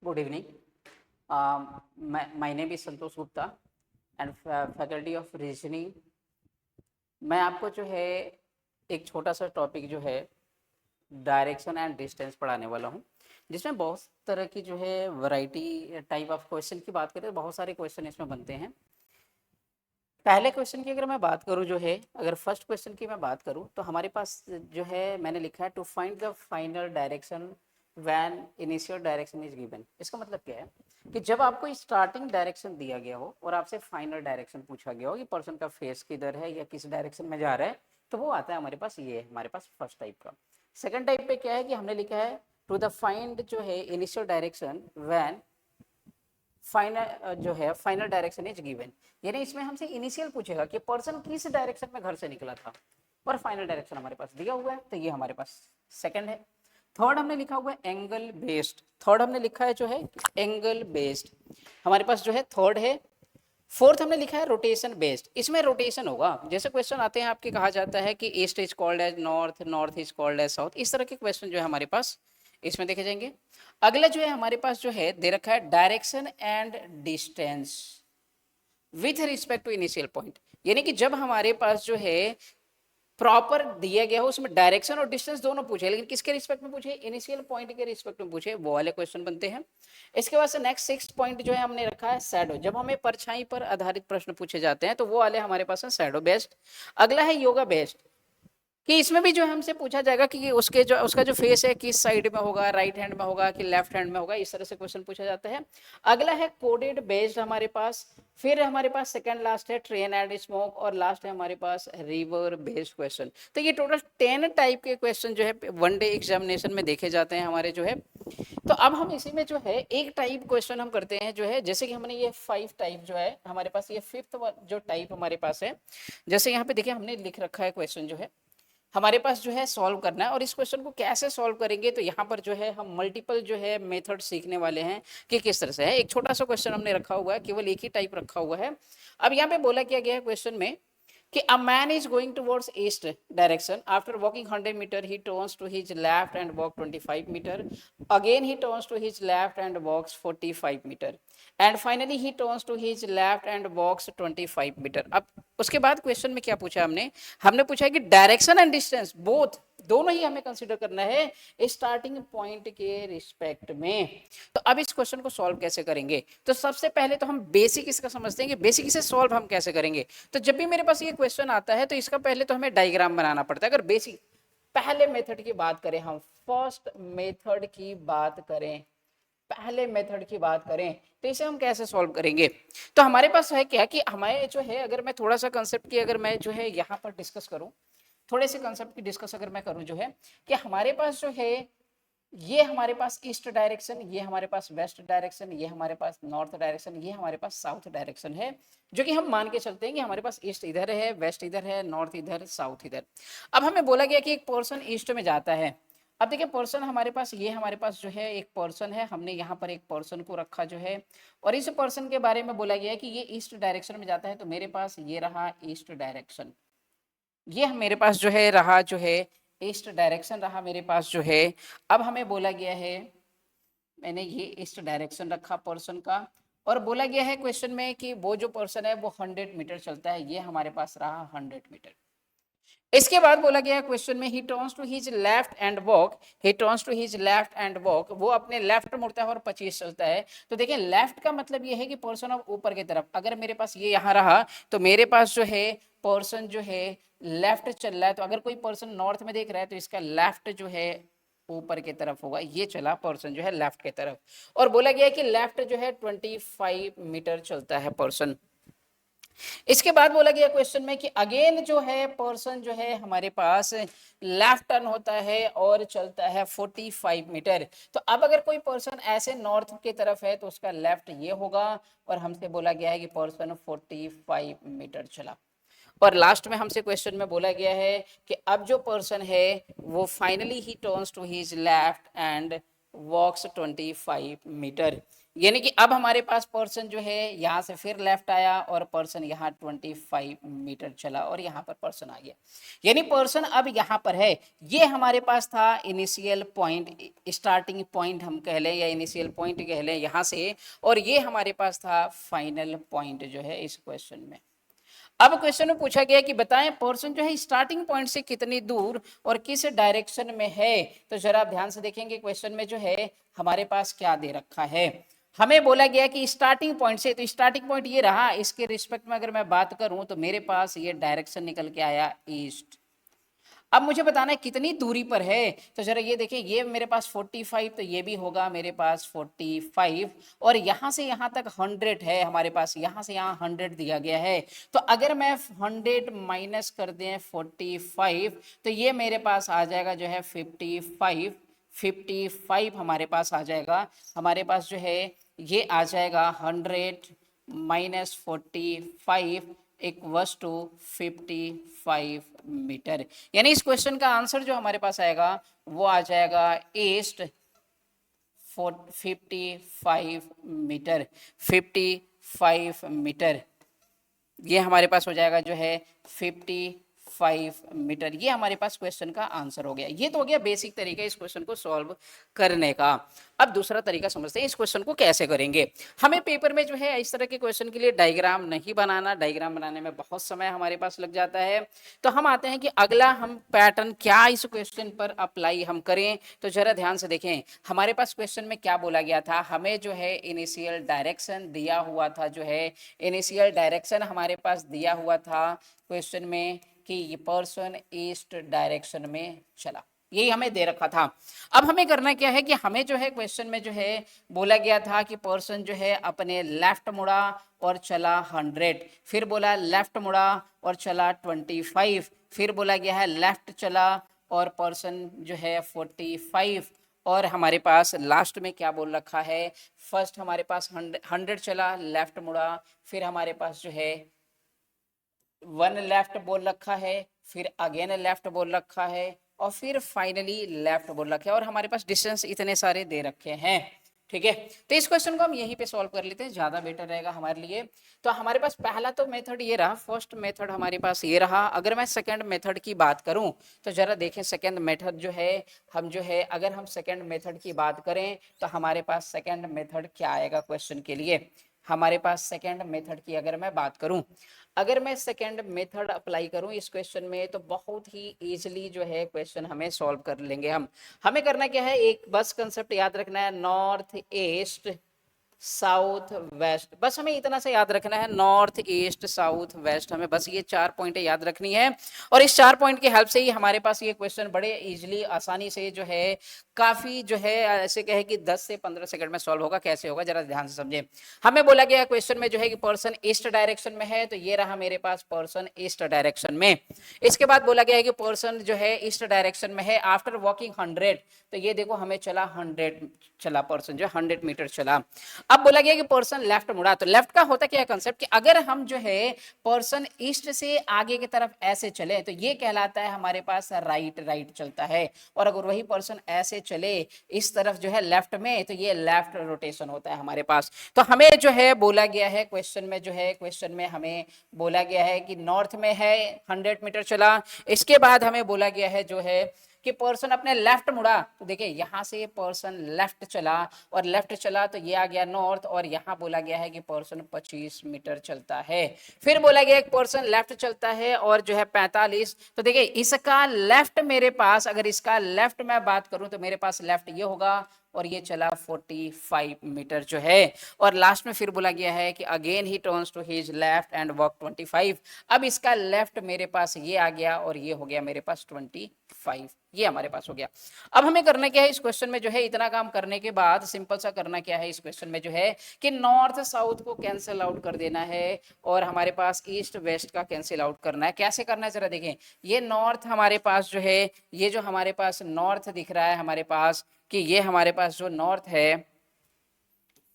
Good evening. My name is Santosh Gupta and faculty of reasoning. मैं आपको जो है एक छोटा सा टॉपिक जो है डायरेक्शन एंड डिस्टेंस पढ़ाने वाला हूँ, जिसमें बहुत तरह की जो है वैरायटी टाइप ऑफ क्वेश्चन की बात करें तो बहुत सारे क्वेश्चन इसमें बनते हैं। पहले क्वेश्चन की अगर मैं बात करूँ जो है, अगर फर्स्ट क्वेश्चन की मैं बात करूँ तो हमारे पास जो है मैंने लिखा है to find the final direction when initial direction is given. इसका मतलब क्या है कि जब आपको स्टार्टिंग डायरेक्शन दिया गया हो और आपसे फाइनल डायरेक्शन पूछा गया हो कि पर्सन का फेस किधर है या किस डायरेक्शन में जा रहा है, तो वो आता है हमारे पास, ये है हमारे पास फर्स्ट टाइप का। सेकंड टाइप पे क्या है कि हमने लिखा है टू द फाइंड जो है इनिशियल डायरेक्शन व्हेन फाइनल जो है फाइनल डायरेक्शन इज गिवन। यानी इसमें हमसे इनिशियल पूछेगा कि पर्सन किस डायरेक्शन में घर से निकला था और फाइनल डायरेक्शन हमारे पास दिया हुआ है, तो ये हमारे पास सेकंड है। थर्ड हमने लिखा हुआ है एंगल बेस्ड। थर्ड हमने लिखा है जो है एंगल बेस्ड, हमारे पास जो है थर्ड है। फोर्थ हमने लिखा है रोटेशन बेस्ड। इसमें रोटेशन होगा, जैसे क्वेश्चन आते हैं आपके, कहा जाता है कि east is called as north, north is called as south, इस तरह के क्वेश्चन जो है हमारे पास इसमें देखे जाएंगे। अगला जो है हमारे पास जो है दे रखा है direction and distance with respect to initial point. यानी कि जब हमारे पास जो है प्रॉपर दिया गया हो उसमें डायरेक्शन और डिस्टेंस दोनों पूछे, लेकिन किसके रिस्पेक्ट में पूछे, इनिशियल पॉइंट के रिस्पेक्ट में पूछे, वो वाले क्वेश्चन बनते हैं। इसके बाद से नेक्स्ट सिक्स पॉइंट जो है हमने रखा है शैडो। जब हमें परछाई पर आधारित प्रश्न पूछे जाते हैं तो वो वाले हमारे पास है शैडो बेस्ड। अगला है योगा बेस्ड, कि इसमें भी जो हमसे पूछा जाएगा कि उसका जो फेस है किस साइड में होगा, राइट हैंड में होगा कि लेफ्ट हैंड में होगा, इस तरह से क्वेश्चन पूछा जाता है। अगला है कोडेड बेस्ड हमारे पास। फिर हमारे पास सेकंड लास्ट है ट्रेन एंड स्मोक, और लास्ट है हमारे पास रिवर बेस्ड क्वेश्चन। तो ये टोटल 10 टाइप के क्वेश्चन जो है वनडे एग्जामिनेशन में देखे जाते हैं हमारे जो है। तो अब हम इसी में जो है एक टाइप क्वेश्चन हम करते हैं जो है, जैसे कि हमने ये 5 टाइप जो है हमारे पास, ये फिफ्थ जो टाइप हमारे पास है, जैसे यहाँ पे देखिए हमने लिख रखा है क्वेश्चन जो है हमारे पास जो है सॉल्व करना है। और इस क्वेश्चन को कैसे सॉल्व करेंगे, तो यहाँ पर जो है हम मल्टीपल जो है मेथड सीखने वाले हैं कि किस तरह से है। एक छोटा सा क्वेश्चन हमने रखा हुआ है, केवल एक ही टाइप रखा हुआ है। अब यहाँ पे बोला क्या गया है क्वेश्चन में कि a man is going towards east direction. After walking 100 meter, he turns to his left and walk 25 meter. Again he turns to his left and walks 45 meter. And finally he turns to his left and walks 25 meter. अब उसके बाद question में क्या पूछा हमने पूछा है कि डायरेक्शन एंड डिस्टेंस बोथ, दोनों ही हमें कंसीडर करना है स्टार्टिंग पॉइंट के रिस्पेक्ट में। तो अब इस क्वेश्चन को सॉल्व कैसे करेंगे, तो सबसे पहले तो हम बेसिक इसका समझते हैं कि बेसिक इसे सॉल्व हम कैसे करेंगे। तो जब भी मेरे पास ये क्वेश्चन आता है तो इसका पहले तो हमें डायग्राम बनाना पड़ता है। अगर बेसिक पहले मेथड की बात करें, हम फर्स्ट मेथड की बात करें, पहले मेथड की बात करें तो इसे हम कैसे सॉल्व करेंगे। तो हमारे पास है क्या कि हमारे जो है, अगर मैं थोड़ा सा कंसेप्ट की अगर मैं जो है यहाँ पर डिस्कस करूं, थोड़े से कंसेप्ट की डिस्कस अगर मैं करूं जो है कि हमारे पास जो है ये हमारे पास ईस्ट डायरेक्शन, ये हमारे पास वेस्ट डायरेक्शन, ये हमारे पास नॉर्थ डायरेक्शन, ये हमारे पास साउथ डायरेक्शन है, जो कि हम मान के चलते हैं कि हमारे पास ईस्ट इधर है, वेस्ट इधर है, नॉर्थ इधर, साउथ इधर। अब हमें बोला गया कि एक पर्सन ईस्ट में जाता है। अब देखिए पर्सन हमारे पास, ये हमारे पास जो है एक पर्सन है, हमने यहाँ पर एक पर्सन को रखा जो है, और इस पर्सन के बारे में बोला गया है कि ये ईस्ट डायरेक्शन में जाता है। तो मेरे पास ये रहा ईस्ट डायरेक्शन, ये मेरे पास जो है रहा जो है ईस्ट डायरेक्शन रहा मेरे पास जो है। अब हमें बोला गया है, मैंने ये ईस्ट डायरेक्शन रखा पर्सन का, और बोला गया है क्वेश्चन में कि वो जो पर्सन है वो 100 मीटर चलता है, ये हमारे पास रहा 100 मीटर। इसके बाद बोला गया क्वेश्चन में ही turns to his left and walk, he turns to his left and walk, वो अपने लेफ्ट मुड़ता है और 25 चलता है। तो देखिए लेफ्ट का मतलब ये है कि पर्सन ऑफ ऊपर की तरफ, अगर मेरे पास ये यहाँ रहा तो मेरे पास जो है पर्सन जो है लेफ्ट चल रहा है। तो अगर कोई पर्सन नॉर्थ में देख रहा है तो इसका लेफ्ट जो है ऊपर की तरफ होगा, ये चला पर्सन जो है लेफ्ट की तरफ। और बोला गया है कि लेफ्ट जो है 25 मीटर चलता है पर्सन। इसके बाद बोला गया क्वेश्चन में कि अगेन जो है पर्सन जो है हमारे पास लेफ्ट टर्न होता है और चलता है 45 मीटर। तो अब अगर कोई पर्सन ऐसे नॉर्थ की तरफ है तो उसका लेफ्ट ये होगा, और हमसे बोला गया है कि पर्सन 45 मीटर चला। और लास्ट में हमसे क्वेश्चन में बोला गया है कि अब जो पर्सन है वो finally he turns to his left and walks 25 metre. यानी कि अब हमारे पास पर्सन जो है यहाँ से फिर लेफ्ट आया और पर्सन यहाँ 25 मीटर चला और यहाँ पर पर्सन आ गया। यानी पर्सन अब यहाँ पर है, ये हमारे पास था इनिशियल पॉइंट, स्टार्टिंग पॉइंट हम कह लें या इनिशियल पॉइंट कह लें यहाँ से, और ये हमारे पास था फाइनल पॉइंट जो है इस क्वेश्चन में। अब क्वेश्चन में पूछा गया कि बताएं पर्सन जो है स्टार्टिंग पॉइंट से कितनी दूर और किस डायरेक्शन में है। तो जरा आप ध्यान से देखेंगे क्वेश्चन में जो है हमारे पास क्या दे रखा है। हमें बोला गया कि स्टार्टिंग पॉइंट से, तो स्टार्टिंग पॉइंट ये रहा, इसके रिस्पेक्ट में अगर मैं बात करूं तो मेरे पास ये डायरेक्शन निकल के आया ईस्ट। अब मुझे बताना है कितनी दूरी पर है। तो जरा ये देखिए, ये मेरे पास 45, तो ये भी होगा मेरे पास 45, और यहाँ से यहाँ तक 100 है हमारे पास, यहाँ से यहाँ 100 दिया गया है। तो अगर मैं 100 माइनस कर दें 45, तो ये मेरे पास आ जाएगा जो है 55 हमारे पास आ जाएगा। हमारे पास जो है ये आ जाएगा 100 माइनस 45 इक्वल्स टू 55 मीटर। यानी इस क्वेश्चन का आंसर जो हमारे पास आएगा वो आ जाएगा ईस्ट 55 मीटर, 55 मीटर। ये हमारे पास हो जाएगा जो है 55 मीटर। ये हमारे पास क्वेश्चन का आंसर हो गया। ये तो हो गया बेसिक तरीका इस क्वेश्चन को सॉल्व करने का। अब दूसरा तरीका समझते हैं इस क्वेश्चन को कैसे करेंगे। हमें पेपर में जो है इस तरह के क्वेश्चन के लिए डायग्राम नहीं बनाना, डायग्राम बनाने में बहुत समय हमारे पास लग जाता है। तो हम आते हैं कि अगला हम पैटर्न क्या इस क्वेश्चन पर अप्लाई हम करें। तो जरा ध्यान से देखें हमारे पास क्वेश्चन में क्या बोला गया था। हमें जो है इनिशियल डायरेक्शन दिया हुआ था, जो है इनिशियल डायरेक्शन हमारे पास दिया हुआ था क्वेश्चन में कि ये पर्सन ईस्ट डायरेक्शन में चला, यही हमें दे रखा था। अब हमें करना क्या है कि हमें जो है क्वेश्चन में जो है बोला गया था कि पर्सन जो है अपने लेफ्ट मुड़ा और चला 100, फिर बोला लेफ्ट मुड़ा और चला 25, फिर बोला गया है लेफ्ट चला और पर्सन जो है 45, और हमारे पास लास्ट में क्या बोल रखा है, फर्स्ट हमारे पास 100 चला, लेफ्ट मुड़ा, फिर हमारे पास जो है 1 लेफ्ट बोल रखा है, फिर अगेन लेफ्ट बोल रखा है, और फिर फाइनली लेफ्ट बोल रखा है, और हमारे पास डिस्टेंस इतने सारे दे रखे हैं। ठीक है, तो इस क्वेश्चन को हम यहीं पे सॉल्व कर लेते हैं, ज्यादा बेटर रहेगा हमारे लिए। तो हमारे पास पहला तो मेथड ये रहा, फर्स्ट मेथड हमारे पास ये रहा। अगर मैं सेकंड मेथड की बात करूं तो जरा देखें सेकंड मेथड जो है, हम जो है अगर हम सेकंड मेथड की बात करें तो हमारे पास सेकंड मेथड क्या आएगा क्वेश्चन के लिए। हमारे पास सेकंड मेथड की अगर मैं बात करूं, अगर मैं सेकंड मेथड अप्लाई करूं इस क्वेश्चन में तो बहुत ही इजीली जो है क्वेश्चन हमें सॉल्व कर लेंगे हम। हमें करना क्या है, एक बस कंसेप्ट याद रखना है, नॉर्थ ईस्ट साउथ वेस्ट, बस हमें इतना सा याद रखना है, नॉर्थ ईस्ट साउथ वेस्ट, हमें बस ये 4 पॉइंट याद रखनी है। और इस 4 पॉइंट की हेल्प से ही हमारे पास ये क्वेश्चन बड़े इजीली आसानी से जो है काफी जो है ऐसे कहे कि 10 से 15 सेकंड में सॉल्व होगा। कैसे होगा जरा ध्यान से समझे। हमें बोला गया क्वेश्चन में जो है कि पर्सन ईस्ट डायरेक्शन में है, तो ये रहा मेरे पास पर्सन ईस्ट डायरेक्शन में। इसके बाद बोला गया है कि पर्सन जो है ईस्ट डायरेक्शन में है आफ्टर वॉकिंग 100, तो ये देखो हमें चला 100 चला, पर्सन जो 100 मीटर चला। अब बोला गया कि पर्सन लेफ्ट मुड़ा, तो लेफ्ट का होता क्या है कंसेप्ट कि अगर हम जो है पर्सन ईस्ट से आगे की तरफ ऐसे चले तो ये कहलाता है हमारे पास राइट राइट चलता है, और अगर वही पर्सन ऐसे चले इस तरफ जो है लेफ्ट में तो ये लेफ्ट रोटेशन होता है हमारे पास। तो हमें जो है बोला गया है क्वेश्चन में, जो है क्वेश्चन में हमें बोला गया है कि नॉर्थ में है 100 मीटर चला। इसके बाद हमें बोला गया है जो है कि पर्सन अपने लेफ्ट मुड़ा, तो देखिए यहां से पर्सन लेफ्ट चला और लेफ्ट चला तो ये आ गया नॉर्थ, और यहां बोला गया है कि पर्सन 25 मीटर चलता है। फिर बोला गया एक पर्सन लेफ्ट चलता है और जो है 45, तो देखिए इसका लेफ्ट मेरे पास, अगर इसका लेफ्ट मैं बात करूं तो मेरे पास लेफ्ट ये होगा और ये चला 45 मीटर जो है। और लास्ट में फिर बोला गया है कि again he turns to his left and walk 25। अब इसका लेफ्ट मेरे पास ये आ गया और ये हो गया मेरे पास 25, ये हमारे पास हो गया। अब हमें करना क्या है इस क्वेश्चन में, जो है इतना काम करने के बाद सिंपल सा करना क्या है इस क्वेश्चन में, जो है कि नॉर्थ साउथ को कैंसिल आउट कर देना है और हमारे पास ईस्ट वेस्ट का कैंसिल आउट करना है। कैसे करना है जरा देखें, ये नॉर्थ हमारे पास जो है, ये जो हमारे पास नॉर्थ दिख रहा है हमारे पास, कि ये हमारे पास जो नॉर्थ है,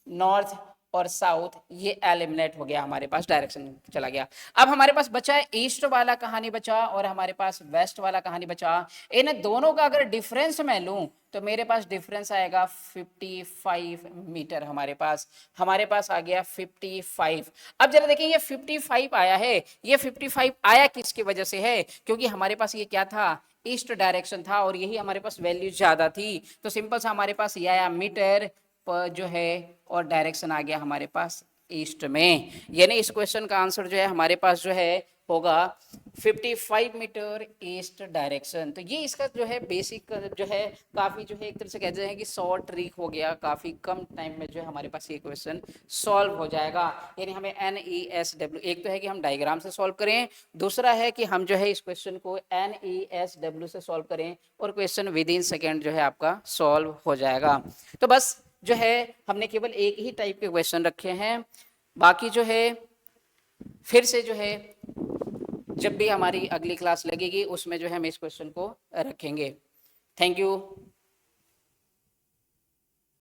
नॉर्थ और साउथ, ये एलिमिनेट हो गया, हमारे पास डायरेक्शन चला गया। अब हमारे पास बचा है ईस्ट वाला कहानी बचा और हमारे पास वेस्ट वाला कहानी बचा। इन दोनों का अगर डिफरेंस मैं लूं तो मेरे पास डिफरेंस आएगा 55 मीटर। हमारे पास आ गया 55। अब जरा देखिए ये 55 आया है, ये 55 आया किसकी वजह से है, क्योंकि हमारे पास ये क्या था, ईस्ट डायरेक्शन था और यही हमारे पास वैल्यू ज्यादा थी, तो सिंपल सा हमारे पास ये आया मीटर पर जो है, और डायरेक्शन आ गया हमारे पास ईस्ट में। यानी इस क्वेश्चन का आंसर जो है हमारे पास जो है होगा 55 मीटर ईस्ट डायरेक्शन। तो ये इसका जो है बेसिक जो है, काफी जो है एक तरह से कहते हैं कि शॉर्ट ट्रिक हो गया, काफी कम टाइम में जो है हमारे पास ये क्वेश्चन सॉल्व हो जाएगा। यानी हमें NESW, एक तो है कि हम डायग्राम से सॉल्व करें, दूसरा है कि हम जो है इस क्वेश्चन को NESW से सॉल्व करें और क्वेश्चन विद इन सेकेंड जो है आपका सॉल्व हो जाएगा। तो बस जो है हमने केवल एक ही टाइप के क्वेश्चन रखे हैं, बाकी जो है फिर से जो है जब भी हमारी अगली क्लास लगेगी उसमें जो है हम इस क्वेश्चन को रखेंगे। Thank you.